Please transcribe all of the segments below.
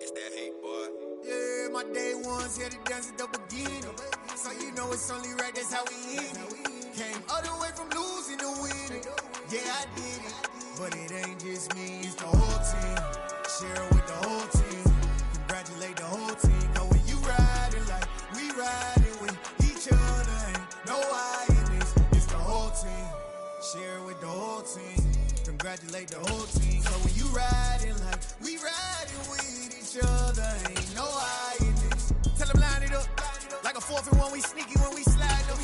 It's that hate, boy. Yeah, my day ones here to dance at the beginning. So you know it's only right, that's how we end it. Came all the way from losing to winning. Yeah, I did it. But it ain't just me, it's the whole team. Share with the whole team. Congratulate the whole team. Cause when you riding like we riding with each other, ain't no I in this. It's the whole team. Share with the whole team. Congratulate the whole team. So when you riding like we riding with each other, ain't no I in this. Tell them line it up. Like a 4th and 1, we sneaky when we slide up.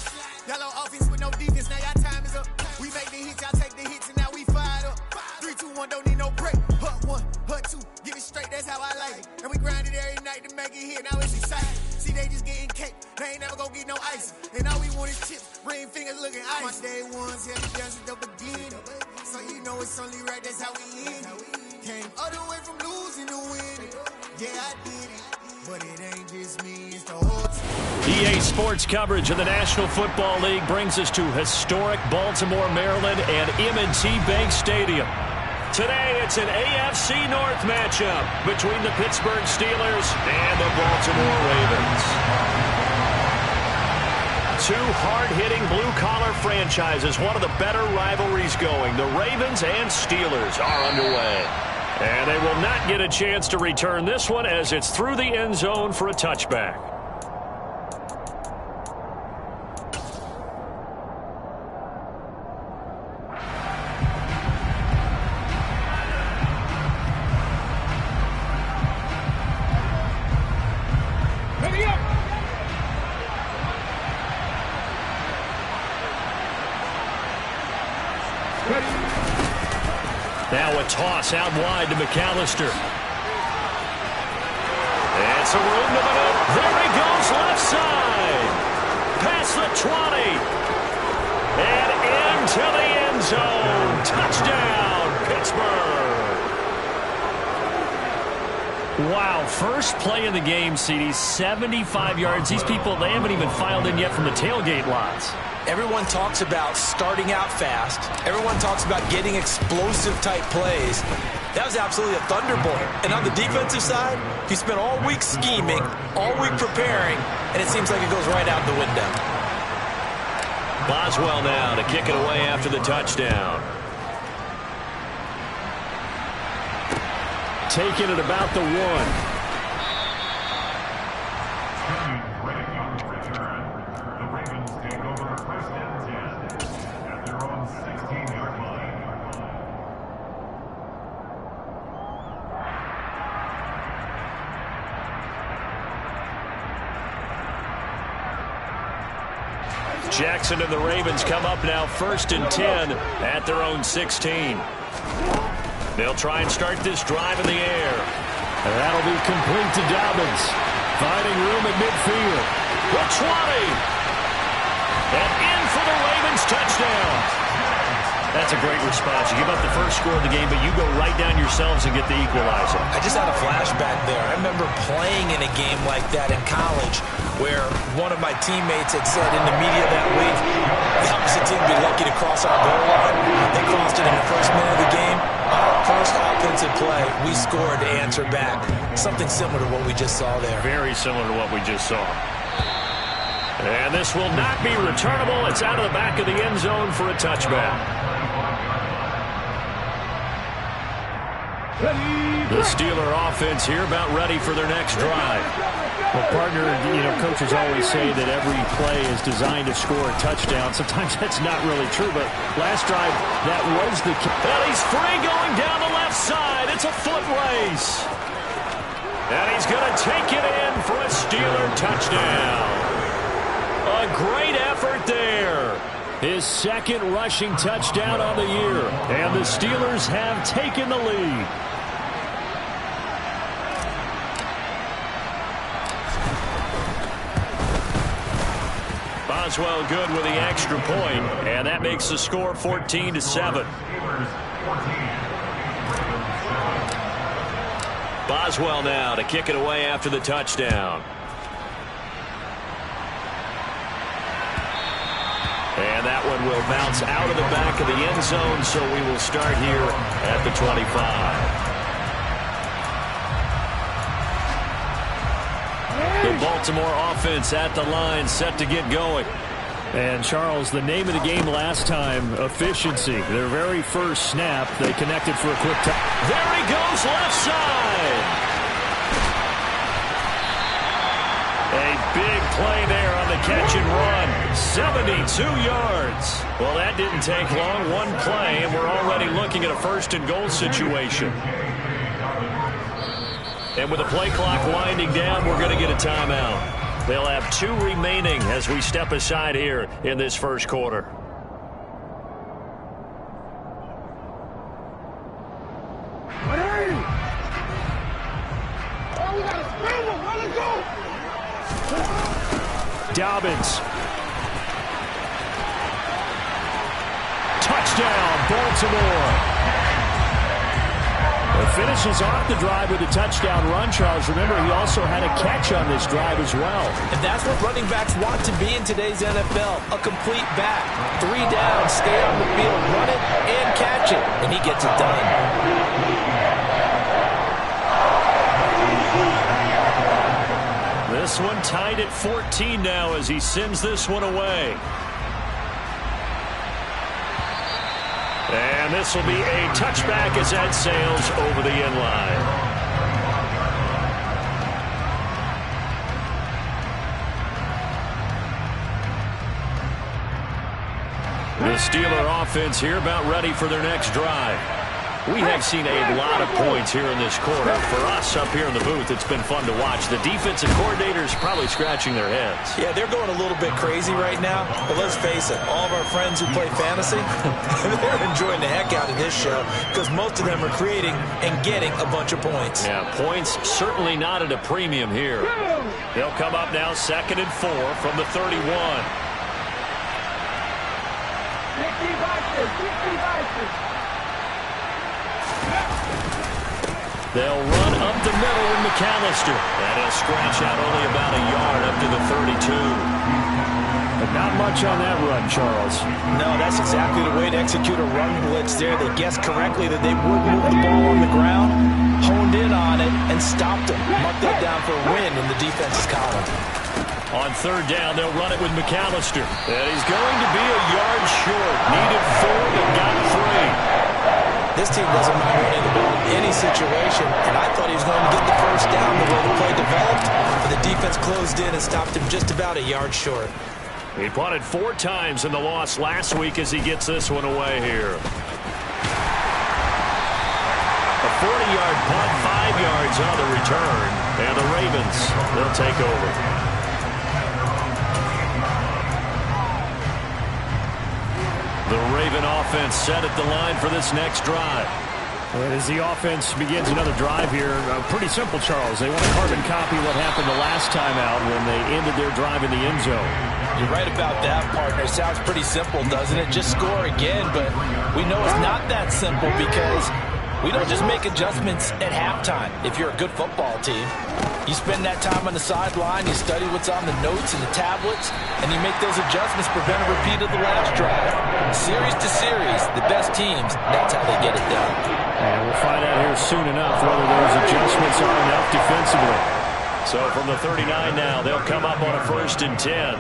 Y'all on offense with no defense, now y'all time is up. We make the hits, y'all take the hits, and now we fired up. 3, 2, 1, don't need no break. Hut 1, hut 2, get it straight, that's how I like it. And we grind it every night to make it hit, now it's exciting. See, they just getting cake, they ain't never gonna get no ice. And all we want is chips, ring fingers looking ice. My day ones here to dance at the beginning. So you know it's only right, that's how we end it. Came all the way from losing to winning. Yeah, I did it. But it ain't just me, it's the whole team. EA Sports coverage of the National Football League brings us to historic Baltimore, Maryland and M&T Bank Stadium. Today, it's an AFC North matchup between the Pittsburgh Steelers and the Baltimore Ravens. Two hard-hitting blue-collar franchises, one of the better rivalries going. The Ravens and Steelers are underway. And they will not get a chance to return this one as it's through the end zone for a touchback. Now a toss out wide to McAllister. It's a room to maneuver. There he goes, left side. Past the 20. And into the end zone. Touchdown, Pittsburgh. Wow, first play of the game, CD, 75 yards. These people, they haven't even filed in yet from the tailgate lots. Everyone talks about starting out fast. Everyone talks about getting explosive-type plays. That was absolutely a thunderbolt. And on the defensive side, he spent all week scheming, all week preparing, and it seems like it goes right out the window. Boswell now to kick it away after the touchdown. Taking it about the 1. Jackson and the Ravens come up now 1st and 10 at their own 16. They'll try and start this drive in the air. And that'll be complete to Dobbins. Finding room at midfield. The 20. And in for the Ravens touchdown. That's a great response. You give up the first score of the game, but you go right down yourselves and get the equalizer. I just had a flashback there. I remember playing in a game like that in college where one of my teammates had said in the media that week, the opposite team would be lucky to cross our goal line. They crossed it in the first minute of the game. Our first offensive play, we scored to answer back. Something similar to what we just saw there. Very similar to what we just saw. And this will not be returnable. It's out of the back of the end zone for a touchback. The Steeler offense here about ready for their next drive. Well, partner, coaches always say that every play is designed to score a touchdown. Sometimes that's not really true, but last drive, that was the case. And he's free going down the left side. It's a foot race. And he's going to take it in for a Steeler touchdown. A great effort there. His second rushing touchdown on the year. And the Steelers have taken the lead. Boswell good with the extra point, and that makes the score 14-7. Boswell now to kick it away after the touchdown. And that one will bounce out of the back of the end zone, so we will start here at the 25. The Baltimore offense at the line, set to get going. And, Charles, the name of the game last time, efficiency. Their very first snap, they connected for a quick touch. There he goes, left side. A big play there on the catch and run. 72 yards. Well, that didn't take long. One play, and we're already looking at a first and goal situation. And with the play clock winding down, we're going to get a timeout. They'll have 2 remaining as we step aside here in this first quarter. Dobbins. Touchdown, Baltimore. Finishes off the drive with a touchdown run, Charles. Remember, he also had a catch on this drive as well. And that's what running backs want to be in today's NFL, a complete back. 3 down, stay on the field, run it, and catch it. And he gets it done. This one tied at 14 now as he sends this one away. And this will be a touchback as that sails over the end line. The Steeler offense here about ready for their next drive. We have seen a lot of points here in this quarter. For us up here in the booth, it's been fun to watch. The defensive coordinators probably scratching their heads. Yeah, they're going a little bit crazy right now. But let's face it, all of our friends who play fantasy, they're enjoying the heck out of this show because most of them are creating and getting a bunch of points. Yeah, points certainly not at a premium here. They'll come up now 2nd and 4 from the 31. 50 They'll run up the middle with McAllister. And he'll scratch out only about a yard up to the 32. But not much on that run, Charles. No, that's exactly the way to execute a run blitz there. They guessed correctly that they would move the ball on the ground, honed in on it, and stopped them. Marked that down for a win in the defense's column. On 3rd down, they'll run it with McAllister. And he's going to be a yard short. Needed 4, but got 3. This team doesn't mind running the ball in any situation, and I thought he was going to get the first down the way the play developed, but the defense closed in and stopped him just about a yard short. He punted 4 times in the loss last week as he gets this one away here. A 40-yard punt, 5 yards on the return, and the Ravens, they'll take over. The Raven offense set at the line for this next drive. And as the offense begins another drive here, pretty simple, Charles. They want to carbon copy what happened the last time out when they ended their drive in the end zone. You're right about that, partner. Sounds pretty simple, doesn't it? Just score again, but we know it's not that simple because we don't just make adjustments at halftime if you're a good football team. You spend that time on the sideline, you study what's on the notes and the tablets, and you make those adjustments, prevent a repeat of the last drive. Series to series, the best teams, that's how they get it done. And we'll find out here soon enough whether those adjustments are enough defensively. So from the 39 now, they'll come up on a 1st and 10.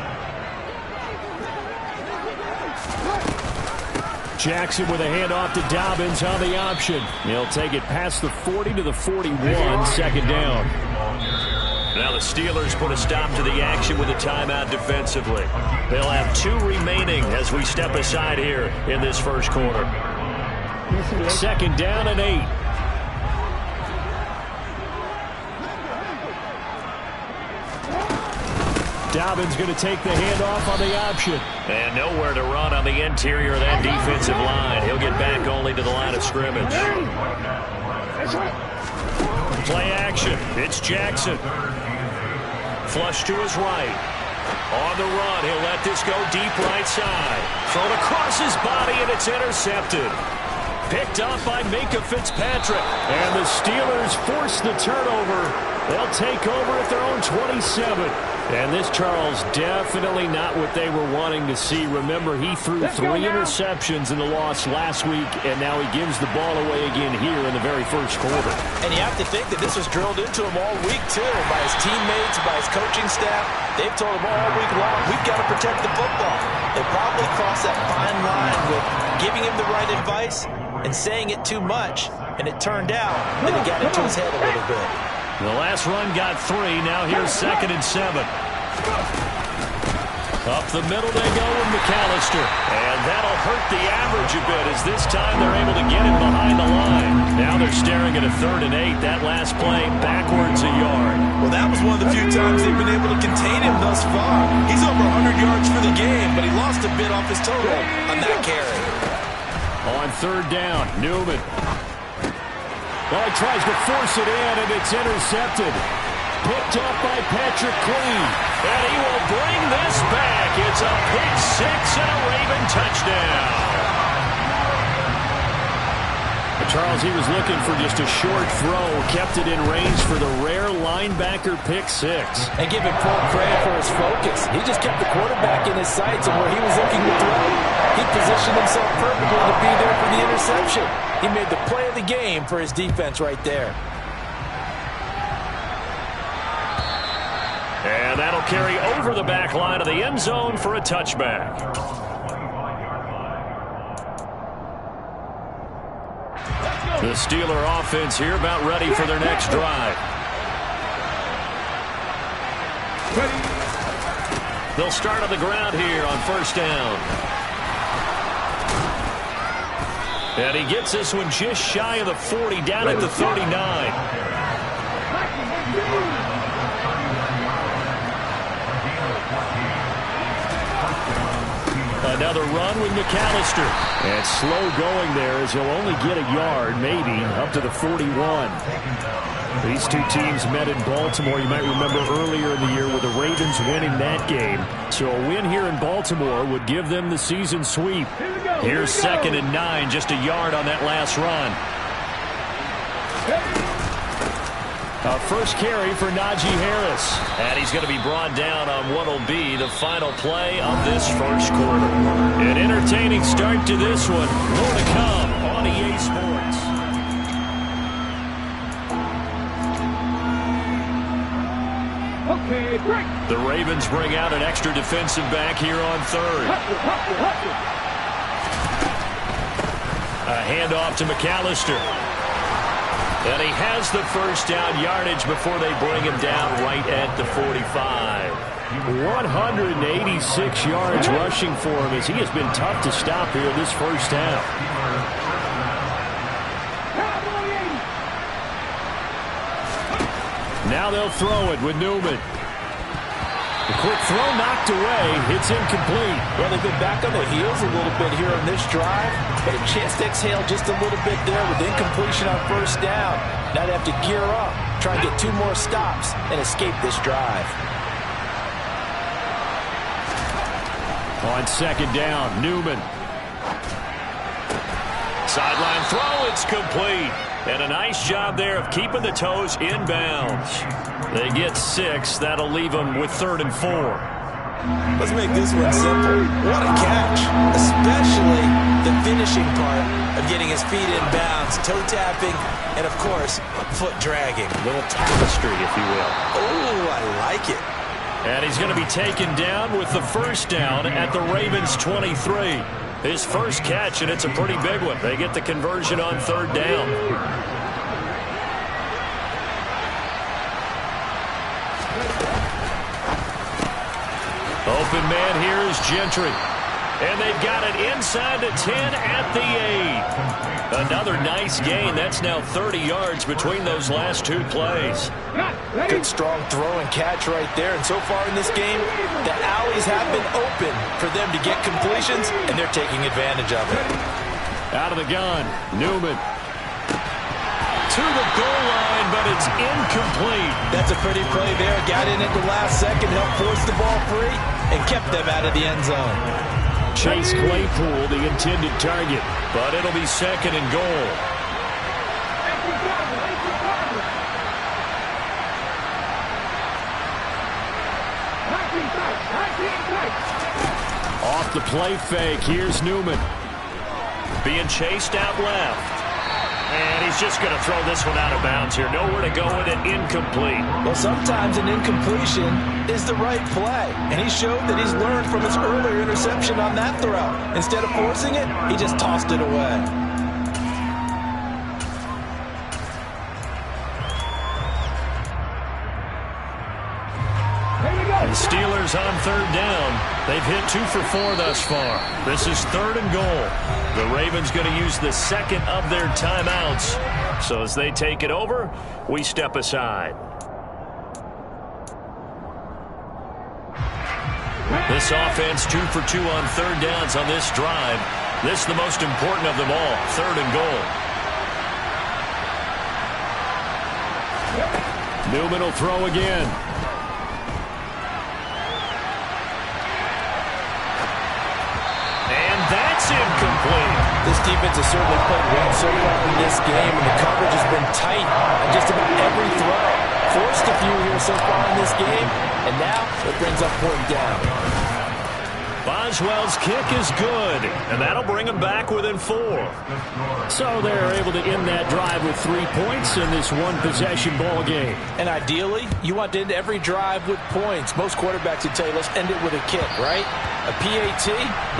Jackson with a handoff to Dobbins on the option. He'll take it past the 40 to the 41, 2nd down. Now the Steelers put a stop to the action with a timeout defensively. They'll have 2 remaining as we step aside here in this first quarter. 2nd down and 8. Dobbins going to take the handoff on the option. And nowhere to run on the interior of that defensive line. He'll get back only to the line of scrimmage. Play action. It's Jackson. Flush to his right. On the run, he'll let this go deep right side. Thrown across his body, and it's intercepted. Picked up by Minka Fitzpatrick. And the Steelers force the turnover. They'll take over at their own 27. And this, Charles, definitely not what they were wanting to see. Remember, he threw 3 interceptions in the loss last week, and now he gives the ball away again here in the very first quarter. And you have to think that this was drilled into him all week, too, by his teammates, by his coaching staff. They've told him all week long, we've got to protect the football. They probably crossed that fine line with giving him the right advice and saying it too much, and it turned out that it got into his head a little bit. The last run got 3. Now here's 2nd and 7. Up the middle they go with McAllister. And that'll hurt the average a bit as this time they're able to get him behind the line. Now they're staring at a 3rd and 8. That last play backwards a yard. Well, that was one of the few times they've been able to contain him thus far. He's over 100 yards for the game, but he lost a bit off his total on that carry. On 3rd down, Newman. Well, he tries to force it in, and it's intercepted. Picked up by Patrick Queen. And he will bring this back. It's a pick 6 and a Raven touchdown. Charles, he was looking for just a short throw. Kept it in range for the rare linebacker pick 6. And give him full credit for his focus. He just kept the quarterback in his sights, and where he was looking to throw, he positioned himself perfectly to be there for the interception. He made the play of the game for his defense right there. And that'll carry over the back line of the end zone for a touchback. The Steeler offense here about ready for their next drive. They'll start on the ground here on 1st down. And he gets this one just shy of the 40, down at the 39. Another run with McAllister. And slow going there as he'll only get a yard, maybe, up to the 41. These two teams met in Baltimore. You might remember earlier in the year with the Ravens winning that game. So a win here in Baltimore would give them the season sweep. Here's 2nd and 9, just a yard on that last run. A first carry for Najee Harris. And he's going to be brought down on what will be the final play of this first quarter. An entertaining start to this one. More to come on EA Sports. Okay, break. The Ravens bring out an extra defensive back here on 3rd. A handoff to McAllister. And he has the first down yardage before they bring him down right at the 45. 186 yards rushing for him as he has been tough to stop here this first half. Now they'll throw it with Newman. The quick throw knocked away. It's incomplete. Well, they've been back on their heels a little bit here on this drive, but a chance to exhale just a little bit there with incompletion on 1st down. Now they have to gear up, try and get 2 more stops, and escape this drive. On 2nd down, Newman. Sideline throw, it's complete. And a nice job there of keeping the toes inbounds. They get 6. That'll leave them with 3rd and 4. Let's make this one simple. What a catch, especially the finishing part of getting his feet in bounds, toe tapping, and of course, foot dragging. A little tapestry, if you will. Oh, I like it. And he's going to be taken down with the first down at the Ravens 23. His first catch, and it's a pretty big one. They get the conversion on 3rd down. Open man here is Gentry. And they've got it inside the 10 at the 8. Another nice gain. That's now 30 yards between those last 2 plays. Good strong throw and catch right there. And so far in this game, the alleys have been open for them to get completions, and they're taking advantage of it. Out of the gun, Newman. To the goal line, but it's incomplete. That's a pretty play there. Got in at the last second, helped force the ball free, and kept them out of the end zone. Chase Claypool, the intended target. But it'll be 2nd and goal. Off the play fake, here's Newman. Being chased out left. And he's just going to throw this one out of bounds here. Nowhere to go with it, incomplete. Well, sometimes an incompletion is the right play. And he showed that he's learned from his earlier interception on that throw. Instead of forcing it, he just tossed it away. The Steelers on 3rd down. They've hit 2 for 4 thus far. This is 3rd and goal. The Ravens going to use the 2nd of their timeouts. So as they take it over, we step aside. This offense 2 for 2 on 3rd downs on this drive. This is the most important of them all, 3rd and goal. Newman will throw again. That's incomplete. This defense has certainly played well so far in this game, and the coverage has been tight on just about every throw. Forced a few here so far in this game, and now it brings up 4th down. Boswell's kick is good, and that'll bring him back within 4. So they're able to end that drive with 3 points in this one-possession ball game. And ideally, you want to end every drive with points. Most quarterbacks would tell you, let's end it with a kick, right? A PAT,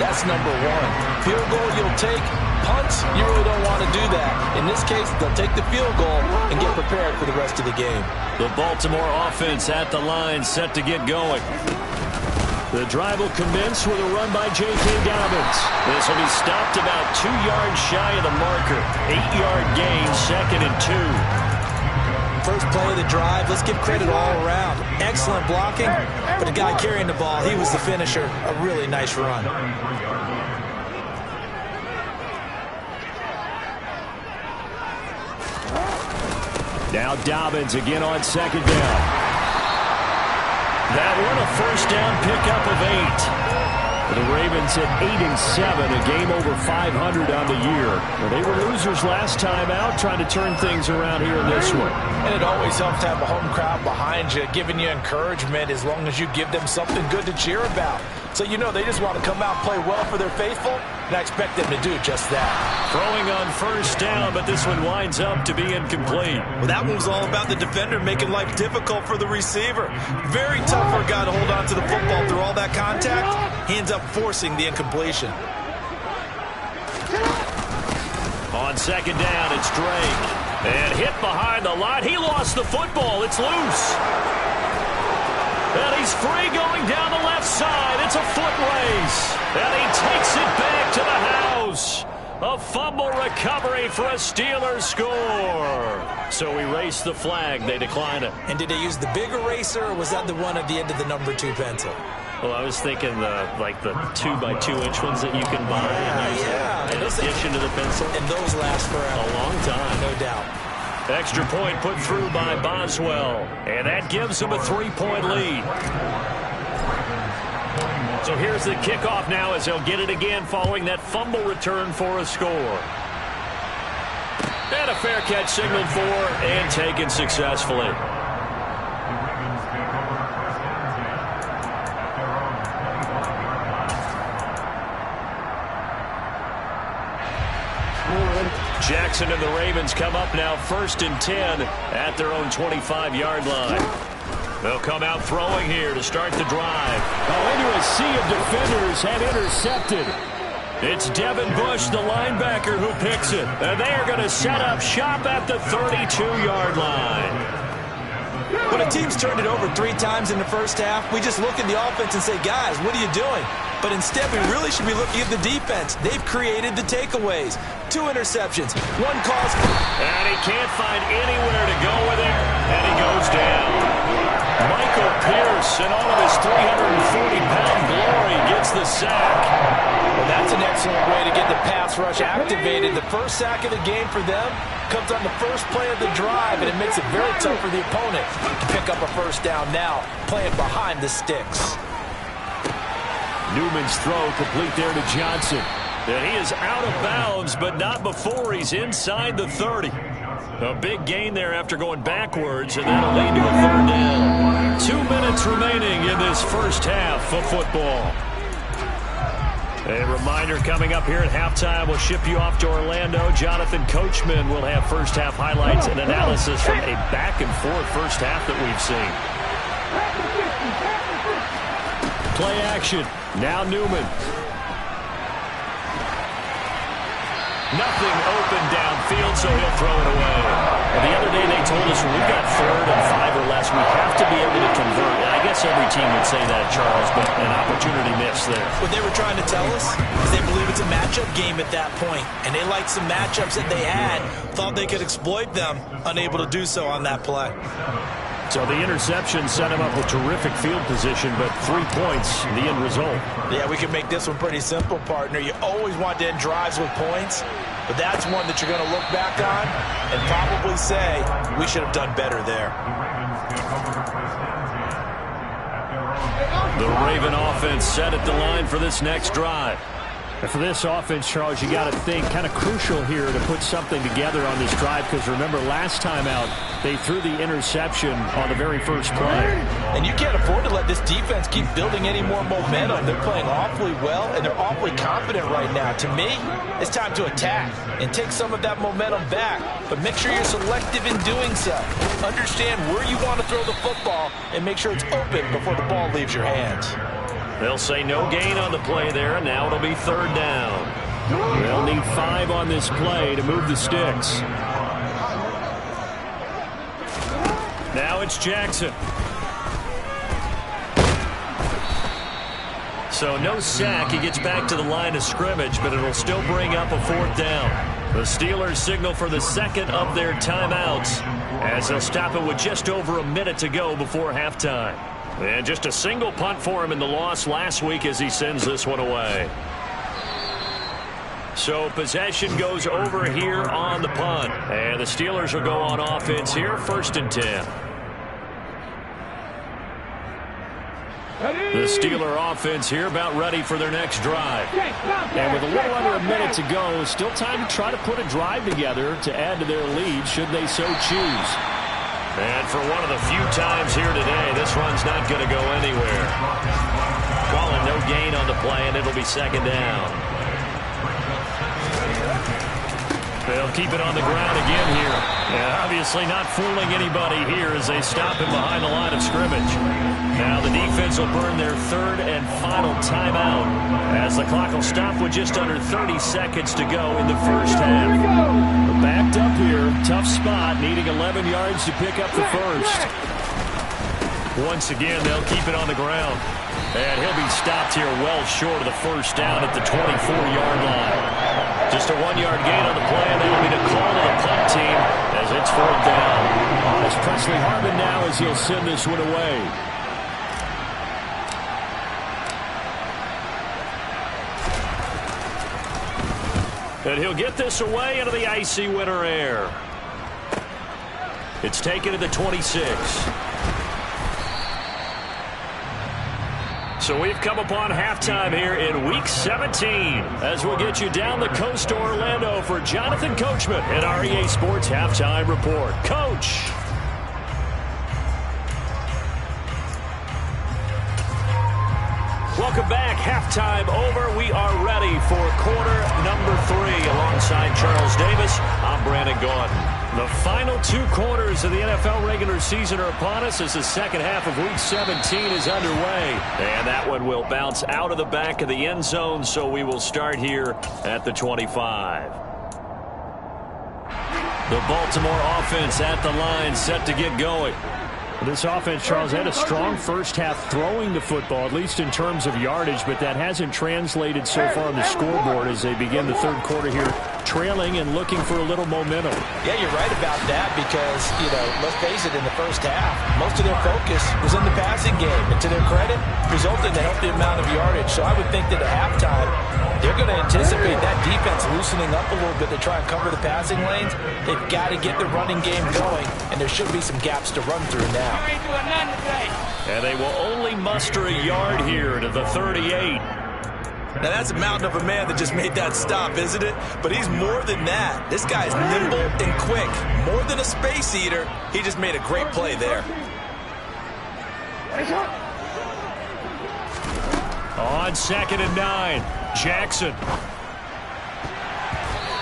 that's number 1. Field goal you'll take. Punts, you really don't want to do that. In this case, they'll take the field goal and get prepared for the rest of the game. The Baltimore offense at the line, set to get going. The drive will commence with a run by J.K. Dobbins. This will be stopped about 2 yards shy of the marker. 8-yard gain, 2nd and 2. First play of the drive, let's give credit all around. Excellent blocking, but the guy carrying the ball, he was the finisher. A really nice run. Now Dobbins again on 2nd down. That one a 1st down pickup of 8. The Ravens at 8-7, a game over 500 on the year. Well, they were losers last time out, trying to turn things around here in this one. And it always helps to have a home crowd behind you, giving you encouragement as long as you give them something good to cheer about. So you know they just want to come out and play well for their faithful, and I expect them to do just that. Throwing on 1st down, but this one winds up to be incomplete. Well, that one was all about the defender making life difficult for the receiver. Very tough for a guy to hold on to the football through all that contact. He ends up forcing the incompletion. On 2nd down, it's Drake. And hit behind the line. He lost the football. It's loose. And he's free going down the left side. It's a foot race. And he takes it back to the house. A fumble recovery for a Steelers score. So we race the flag. They decline it. And did they use the big eraser, or was that the one at the end of the number 2 pencil? Well, I was thinking the 2x2-inch ones that you can buy. Yeah. In addition to the pencil. And those last forever. A long time. No doubt. Extra point put through by Boswell. And that gives him a 3-point lead. So here's the kickoff now as they'll get it again following that fumble return for a score. And a fair catch signaled for and taken successfully. Jackson and the Ravens come up now 1st and 10 at their own 25-yard line. They'll come out throwing here to start the drive. Into a sea of defenders have intercepted. It's Devin Bush, the linebacker, who picks it. And they are going to set up shop at the 32-yard line. When a team's turned it over 3 times in the first half, we just look at the offense and say, guys, what are you doing? But instead, we really should be looking at the defense. They've created the takeaways. 2 interceptions, 1 cause. And he can't find anywhere to go with it, and he goes down. Michael Pierce, in all of his 340-pound glory, gets the sack. Well, that's an excellent way to get the pass rush activated. The first sack of the game for them comes on the first play of the drive, and it makes it very tough for the opponent to pick up a 1st down now, playing behind the sticks. Newman's throw complete there to Johnson. And he is out of bounds, but not before he's inside the 30. A big gain there after going backwards, and that'll lead to a third down. 2 minutes remaining in this first half of football. A reminder coming up here at halftime, we'll ship you off to Orlando. Jonathan Coachman will have first half highlights and analysis from a back-and-forth first half that we've seen. Play action. Now Newman. Nothing open downfield, so he'll throw it away. Well, the other day they told us when we've got 3rd and 5 or less, we have to be able to convert. And I guess every team would say that, Charles, but an opportunity missed there. What they were trying to tell us is they believe it's a matchup game at that point, and they liked some matchups that they had, thought they could exploit them, unable to do so on that play. So the interception set him up with terrific field position, but 3 points, the end result. Yeah, we can make this one pretty simple, partner. You always want to end drives with points, but that's one that you're going to look back on and probably say, we should have done better there. The Raven offense set at the line for this next drive. And for this offense, Charles, you got to think kind of crucial here to put something together on this drive, because remember last time out they threw the interception on the very first play. And you can't afford to let this defense keep building any more momentum. They're playing awfully well, and they're awfully confident right now. To me, it's time to attack and take some of that momentum back, but make sure you're selective in doing so. Understand where you want to throw the football and make sure it's open before the ball leaves your hands. They'll say no gain on the play there, and now it'll be 3rd down. They'll need 5 on this play to move the sticks. Now it's Jackson. So no sack. He gets back to the line of scrimmage, but it'll still bring up a 4th down. The Steelers signal for the second of their timeouts as they'll stop it with just over a minute to go before halftime. And just a single punt for him in the loss last week as he sends this one away. So possession goes over here on the punt. And the Steelers will go on offense here, 1st and 10. The Steeler offense here about ready for their next drive. And with a little under a minute to go, still time to try to put a drive together to add to their lead should they so choose. And for one of the few times here today, this run's not going to go anywhere. Calling no gain on the play, and it'll be 2nd down. They'll keep it on the ground again here. And obviously not fooling anybody here as they stop him behind the line of scrimmage. Now the defense will burn their 3rd and final timeout as the clock will stop with just under 30 seconds to go in the first half. Backed up here, tough spot, needing 11 yards to pick up the first. Once again, they'll keep it on the ground. And he'll be stopped here well short of the first down at the 24-yard line. Just a 1-yard gain on the play, and that'll be the call to the punt team as it's 4th down. It's Presley Harvin now as he'll send this one away. And he'll get this away into the icy winter air. It's taken to the 26. So we've come upon halftime here in Week 17 as we'll get you down the coast to Orlando for Jonathan Coachman at our EA Sports Halftime Report. Coach. Welcome back. Halftime over. We are ready for quarter number 3 alongside Charles Davis. I'm Brandon Gaudin. The final 2 quarters of the NFL regular season are upon us as the second half of Week 17 is underway. And that one will bounce out of the back of the end zone, so we will start here at the 25. The Baltimore offense at the line, set to get going. This offense, Charles, had a strong first half throwing the football, at least in terms of yardage, but that hasn't translated so far on the scoreboard as they begin the third quarter here, trailing and looking for a little momentum. Yeah, you're right about that because, let's face it, in the first half, most of their focus was in the passing game. And to their credit, resulted in a healthy amount of yardage. So I would think that at halftime, they're going to anticipate that defense loosening up a little bit to try and cover the passing lanes. They've got to get the running game going, and there should be some gaps to run through now. And they will only muster a yard here to the 38. Now, that's a mountain of a man that just made that stop, isn't it? But he's more than that. This guy's nimble and quick. More than a space eater. He just made a great play there. On 2nd and 9, Jackson.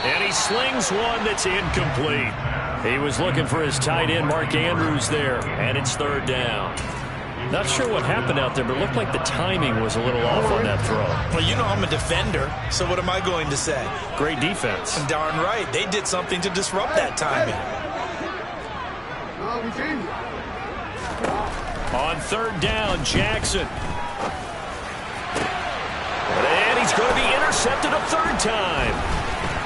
And he slings one that's incomplete. He was looking for his tight end, Mark Andrews, there. And it's 3rd down. Not sure what happened out there, but it looked like the timing was a little off on that throw. Well, you know I'm a defender, so what am I going to say? Great defense. Darn right. They did something to disrupt that timing. On 3rd down, Jackson. And he's going to be intercepted a 3rd time.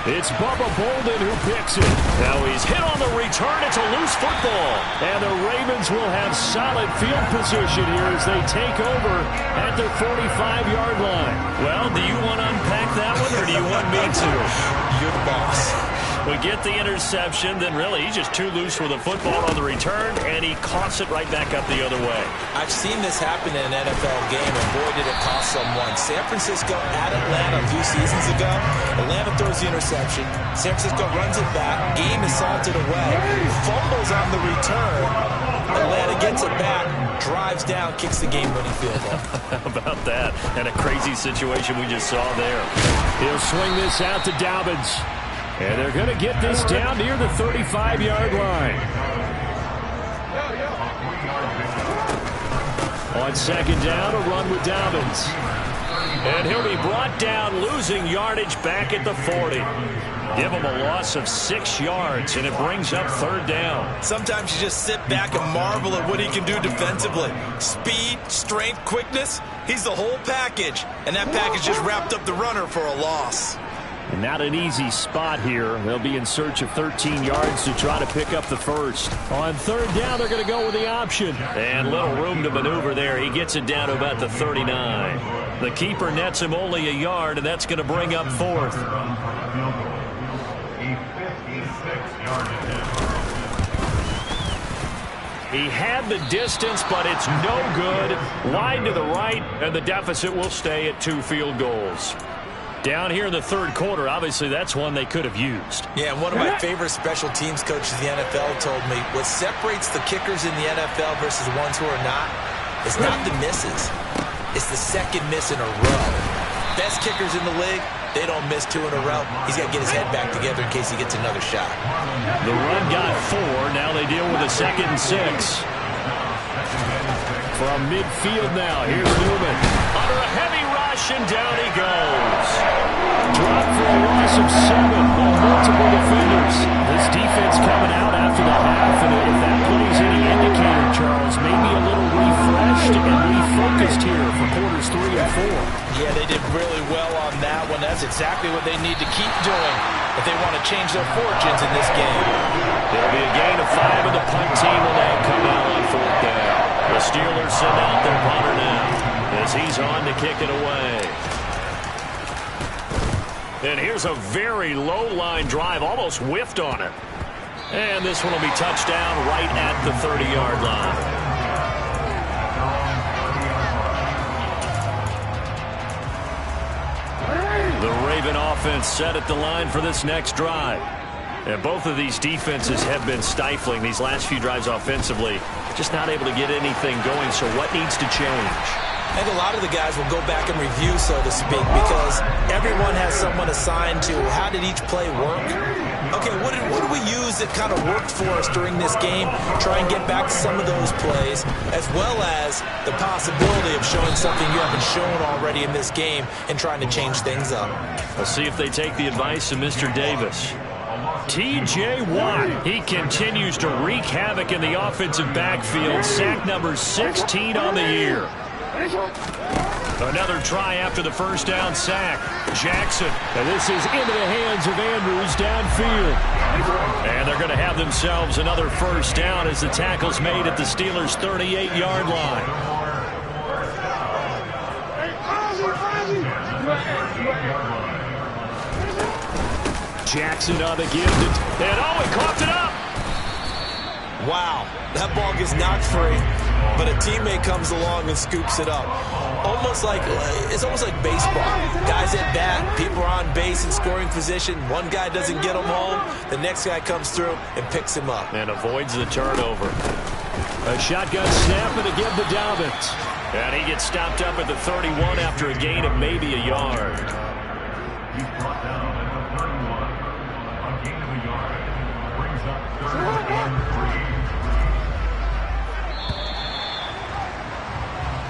It's Bubba Bolden who picks it. Now he's hit on the return. It's a loose football. And the Ravens will have solid field position here as they take over at their 45-yard line. Well, do you want to unpack that one, or do you want me to? You're the boss. We get the interception, then really he's just too loose with the football on the return, and he coughs it right back up the other way. I've seen this happen in an NFL game, and boy, did it cost someone. San Francisco at Atlanta a few seasons ago. Atlanta throws the interception. San Francisco runs it back. Game is salted away. Fumbles on the return. Atlanta gets it back, drives down, kicks the game-winning field goal. How about that? And a crazy situation we just saw there. He'll swing this out to Dobbins. And they're going to get this down near the 35-yard line. On 2nd down, a run with Dobbins. And he'll be brought down, losing yardage back at the 40. Give him a loss of 6 yards, and it brings up 3rd down. Sometimes you just sit back and marvel at what he can do defensively. Speed, strength, quickness, he's the whole package. And that package just wrapped up the runner for a loss. And not an easy spot here. They'll be in search of 13 yards to try to pick up the first. On 3rd down, they're going to go with the option. And little room to maneuver there. He gets it down to about the 39. The keeper nets him only a yard, and that's going to bring up 4th. He had the distance, but it's no good. Wide to the right, and the deficit will stay at 2 field goals. Down here in the 3rd quarter, obviously that's one they could have used. Yeah, one of my favorite special teams coaches in the NFL told me what separates the kickers in the NFL versus the ones who are not is not the misses. It's the 2nd miss in a row. Best kickers in the league, they don't miss 2 in a row. He's got to get his head back together in case he gets another shot. The run got 4. Now they deal with a 2nd and 6. From midfield now, here's Newman. Under a heavy rush, and down he goes. Drop for a loss of 7 on multiple defenders. This defense coming out after the half, and if that plays any indicator, Charles, maybe a little refreshed and refocused here for quarters 3 and 4. Yeah, they did really well on that one. That's exactly what they need to keep doing if they want to change their fortunes in this game. It'll be a gain of 5, and the punt team will now come out on 4th down. The Steelers send out their punter now as he's on to kick it away. And here's a very low-line drive, almost whiffed on it. And this one will be touchdown right at the 30-yard line. The Raven offense set at the line for this next drive. And both of these defenses have been stifling these last few drives offensively. Just not able to get anything going, so what needs to change? I think a lot of the guys will go back and review, so to speak, because everyone has someone assigned to how did each play work. Okay, what did we use that kind of worked for us during this game? Try and get back to some of those plays, as well as the possibility of showing something you haven't shown already in this game and trying to change things up. We'll see if they take the advice of Mr. Davis. T.J. Watt, he continues to wreak havoc in the offensive backfield. Sack number 16 on the year. Another try after the first down sack. Jackson. And this is into the hands of Andrews downfield. And they're going to have themselves another first down as the tackle's made at the Steelers' 38-yard line. Jackson on the give. And he coughed it up. Wow, that ball gets knocked free. but a teammate comes along and scoops it up. It's almost like baseball. Guys at bat, people are on base in scoring position. One guy doesn't get him home. The next guy comes through and picks him up. And avoids the turnover. A shotgun snap and a give to Dobbins. And he gets stopped up at the 31 after a gain of maybe a yard. He's brought down at the 31. A gain of a yard. Brings up 3rd and 3.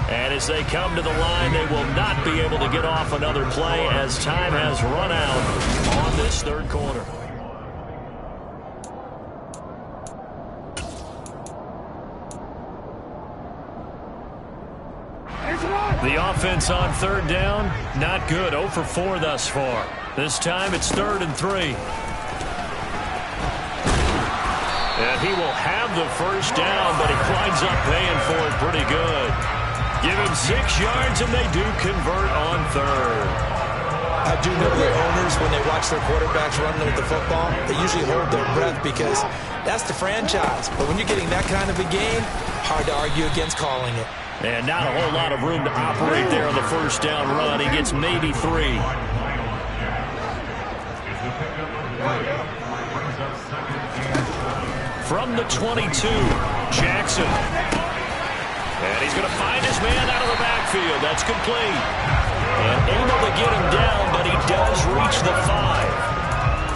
And as they come to the line, they will not be able to get off another play as time has run out on this 3rd quarter. The offense on 3rd down, not good. 0 for 4 thus far. This time it's 3rd and 3. And he will have the 1st down, but he winds up paying for it pretty good. Give him 6 yards, and they do convert on 3rd. I do know their owners, when they watch their quarterbacks running with the football, they usually hold their breath because that's the franchise. But when you're getting that kind of a gain, hard to argue against calling it. And not a whole lot of room to operate there on the 1st down run. He gets maybe 3. From the 22, Jackson. And he's going to find his man out of the backfield. That's complete. And able to get him down, but he does reach the 5.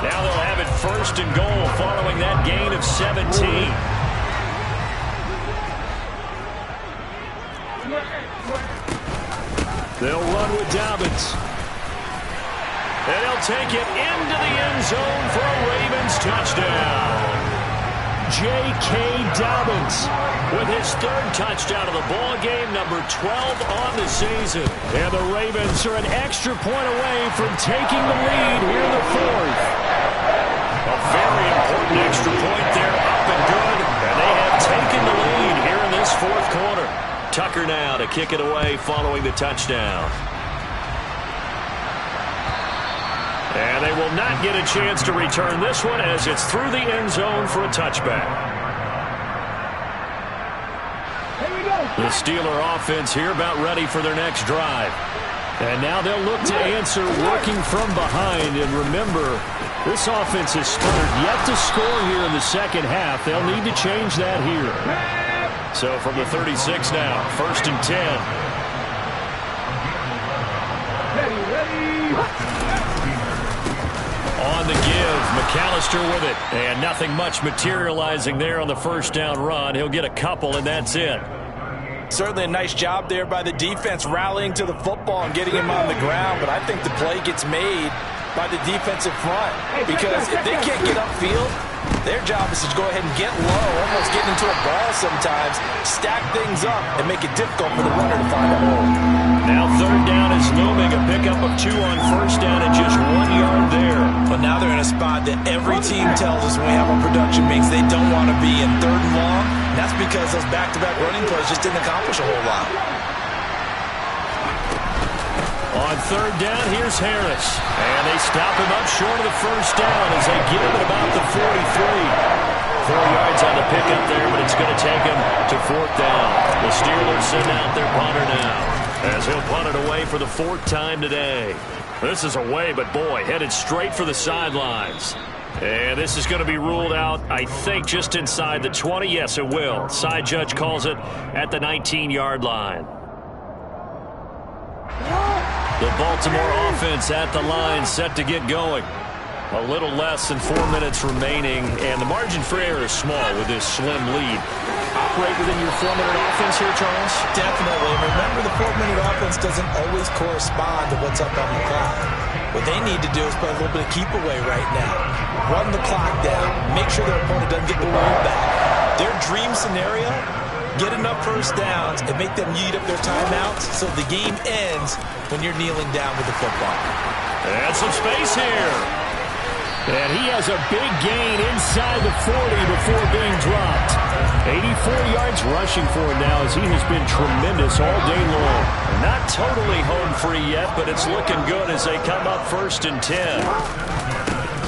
Now they'll have it 1st and goal following that gain of 17. They'll run with Dobbins. And he'll take it into the end zone for a Ravens touchdown. J.K. Dobbins with his 3rd touchdown of the ball game, number 12 on the season. And the Ravens are an extra point away from taking the lead here in the 4th. A very important extra point there, up and good. And they have taken the lead here in this 4th quarter. Tucker now to kick it away following the touchdown. And they will not get a chance to return this one as it's through the end zone for a touchback. The Steeler offense here about ready for their next drive. And now they'll look to answer working from behind. And remember, this offense has sputtered yet to score here in the 2nd half. They'll need to change that here. So from the 36 now, 1st and 10. On the give, McAllister with it. And nothing much materializing there on the 1st down run. He'll get a couple, and that's it. Certainly a nice job there by the defense rallying to the football and getting him on the ground. But I think the play gets made by the defensive front. Because if they can't get upfield, their job is to go ahead and get low, almost get into a ball sometimes, stack things up, and make it difficult for the runner to find a hole. Now 3rd down is looming, a pickup of 2 on 1st down and just 1 yard there. But now they're in a spot that every team tells us when we have our production meetings they don't want to be in 3rd and long. And that's because those back-to-back running plays just didn't accomplish a whole lot. On 3rd down, here's Harris. And they stop him up short of the 1st down as they get him at about the 43. 4 yards on the pickup there, but it's going to take him to 4th down. The Steelers send out their punter now as he'll punt it away for the 4th time today. This is away, but boy, headed straight for the sidelines. And this is going to be ruled out, I think, just inside the 20. Yes, it will. Side judge calls it at the 19-yard line. The Baltimore offense at the line, set to get going. A little less than 4 minutes remaining, and the margin for error is small with this slim lead. Operate within your 4-minute offense here, Charles? Definitely. Remember, the 4-minute offense doesn't always correspond to what's up on the clock. What they need to do is play a little bit of keep away right now. Run the clock down. Make sure their opponent doesn't get the ball back. Their dream scenario, get enough 1st downs and make them eat up their timeouts so the game ends when you're kneeling down with the football. And some space here. And he has a big gain inside the 40 before being dropped. 84 yards rushing for him now as he has been tremendous all day long. Not totally home free yet, but it's looking good as they come up 1st and 10.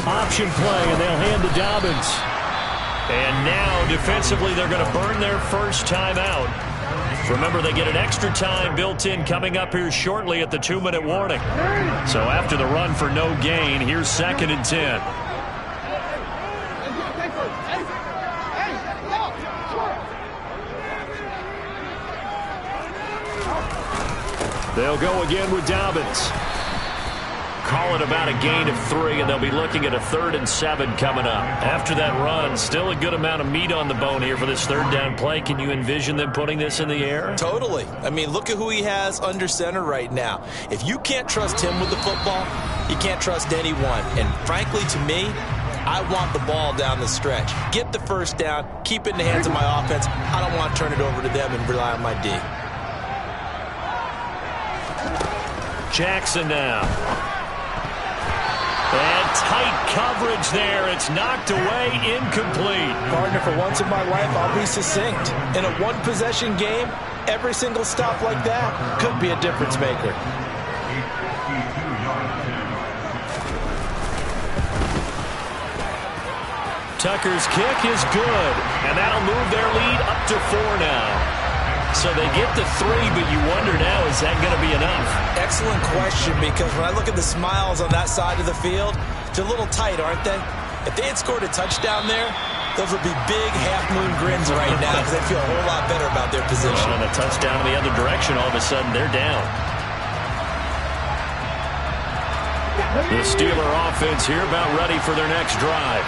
Option play, and they'll hand to Dobbins. And now, defensively, they're going to burn their 1st time out. Remember, they get an extra time built in coming up here shortly at the 2-minute warning. So after the run for no gain, here's 2nd and 10. They'll go again with Dobbins. Call it about a gain of 3, and they'll be looking at a 3rd and 7 coming up. After that run, still a good amount of meat on the bone here for this 3rd down play. Can you envision them putting this in the air? Totally. I mean, look at who he has under center right now. If you can't trust him with the football, you can't trust anyone. And frankly, to me, I want the ball down the stretch. Get the 1st down, keep it in the hands of my offense. I don't want to turn it over to them and rely on my D. Jackson now. And tight coverage there. It's knocked away, incomplete. Partner, for once in my life, I'll be succinct. In a one-possession game, every single stop like that could be a difference maker. Tucker's kick is good, and that'll move their lead up to 4 now. So they get to 3, but you wonder now, is that going to be enough? Excellent question, because when I look at the smiles on that side of the field, they're a little tight, aren't they? If they had scored a touchdown there, those would be big half-moon grins right now because they feel a whole lot better about their position. And a touchdown in the other direction, all of a sudden they're down. The Steeler offense here about ready for their next drive.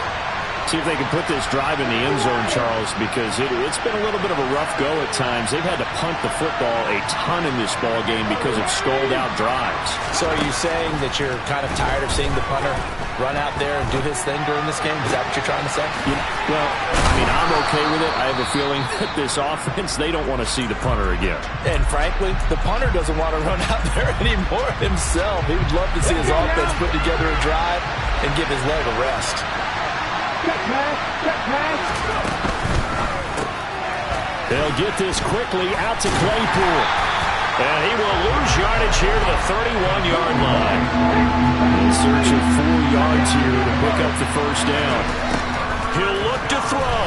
See if they can put this drive in the end zone, Charles, because it's been a little bit of a rough go at times. They've had to punt the football a ton in this ball game because of stalled-out drives. So are you saying that you're kind of tired of seeing the punter run out there and do his thing during this game? Is that what you're trying to say? Well, I mean, I'm okay with it. I have a feeling that this offense, they don't want to see the punter again. And frankly, the punter doesn't want to run out there anymore himself. He would love to see his offense put together a drive and give his leg a rest. They'll get this quickly out to Claypool. And he will lose yardage here to the 31-yard line. In search of 4 yards here to pick up the 1st down. He'll look to throw.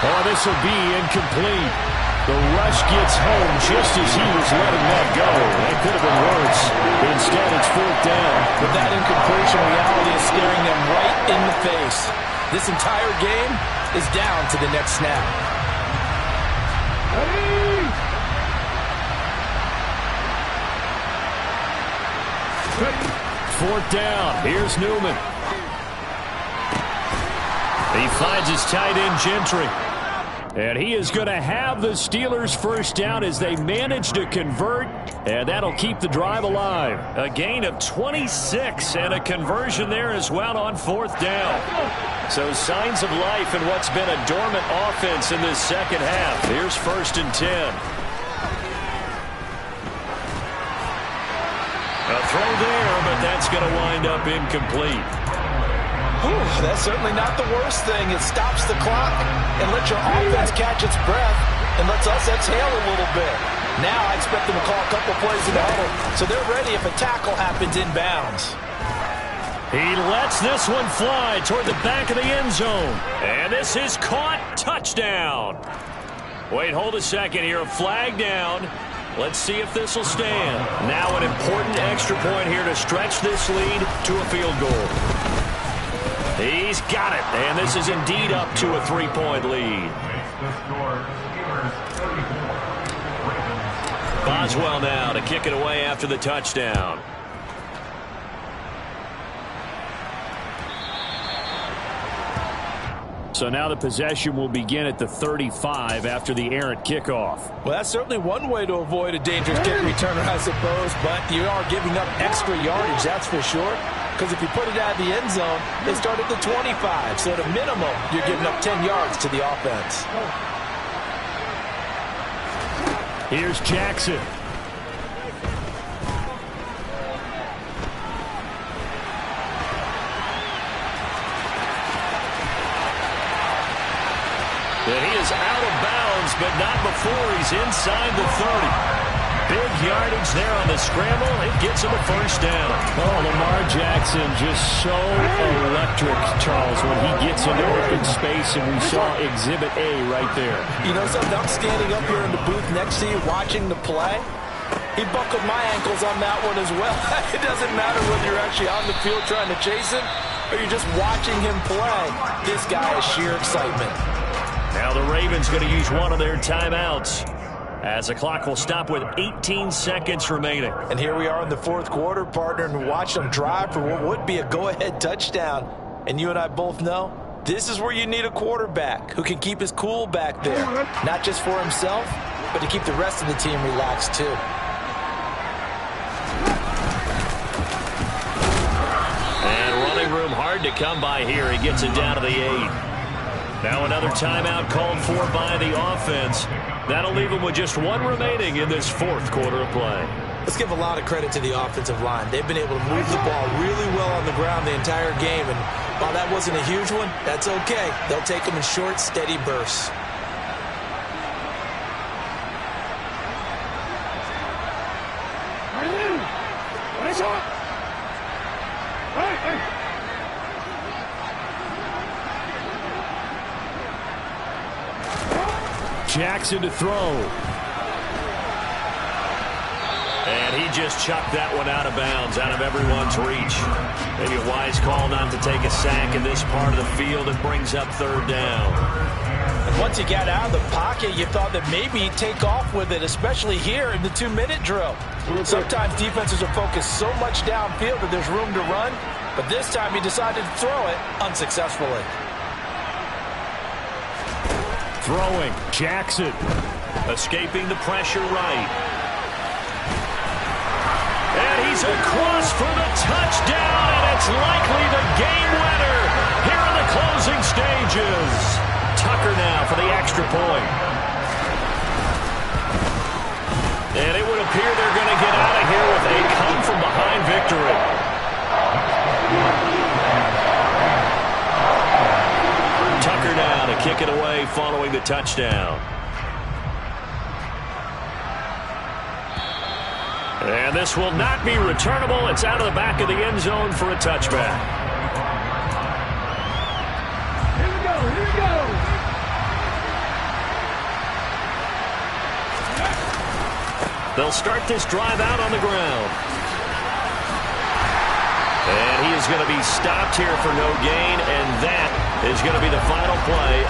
Oh, this will be incomplete. The rush gets home just as he was letting that go. That could have been worse. But instead, it's 4th down. With that incompletion, reality is staring them right in the face. This entire game is down to the next snap. 4th down. Here's Newman. He finds his tight end, Gentry. And he is going to have the Steelers' 1st down as they manage to convert, and that'll keep the drive alive. A gain of 26 and a conversion there as well on 4th down. So signs of life in what's been a dormant offense in this 2nd half. Here's 1st and 10. A throw there, but that's going to wind up incomplete. That's certainly not the worst thing. It stops the clock and lets your offense catch its breath and lets us exhale a little bit. Now I expect them to call a couple plays in the huddle, so they're ready if a tackle happens inbounds. He lets this one fly toward the back of the end zone. And this is caught. Touchdown. Wait, hold a second here. A flag down. Let's see if this will stand. Now an important extra point here to stretch this lead to a field goal. He's got it, and this is indeed up to a 3-point lead. Boswell now to kick it away after the touchdown. So now the possession will begin at the 35 after the errant kickoff. Well, that's certainly one way to avoid a dangerous kick returner, I suppose, but you are giving up extra yardage, that's for sure. Because if you put it out of the end zone, they start at the 25. So at a minimum, you're giving up 10 yards to the offense. Here's Jackson. And he is out of bounds, but not before he's inside the 30. Big yardage there on the scramble. It gets him a first down. Oh, Lamar Jackson just so electric, Charles, when he gets into open space, and we saw Exhibit A right there. You know something? I'm standing up here in the booth next to you watching the play. He buckled my ankles on that one as well. It doesn't matter whether you're actually on the field trying to chase him or you're just watching him play. This guy is sheer excitement. Now the Ravens going to use one of their timeouts, as the clock will stop with 18 seconds remaining. And here we are in the fourth quarter, partner, and watch them drive for what would be a go-ahead touchdown. And you and I both know this is where you need a quarterback who can keep his cool back there. Not just for himself, but to keep the rest of the team relaxed too. And running room hard to come by here. He gets it down to the 8. Now another timeout called for by the offense. That'll leave them with just one remaining in this fourth quarter of play. Let's give a lot of credit to the offensive line. They've been able to move the ball really well on the ground the entire game. And while that wasn't a huge one, that's okay. They'll take them in short, steady bursts. Jackson to throw. And he just chucked that one out of bounds, out of everyone's reach. Maybe a wise call not to take a sack in this part of the field. It brings up third down. And once he got out of the pocket, you thought that maybe he'd take off with it, especially here in the 2-minute drill. Sometimes defenses are focused so much downfield that there's room to run, but this time he decided to throw it unsuccessfully. Throwing, Jackson. Escaping the pressure right. And he's across for the touchdown, and it's likely the game winner here in the closing stages. Tucker now for the extra point. And it would appear they're going to get out of here with a come-from-behind victory. Tucker now to kick it away following the touchdown. And this will not be returnable. It's out of the back of the end zone for a touchback. Here we go, here we go. They'll start this drive out on the ground. And he is going to be stopped here for no gain, and that is going to be the final play.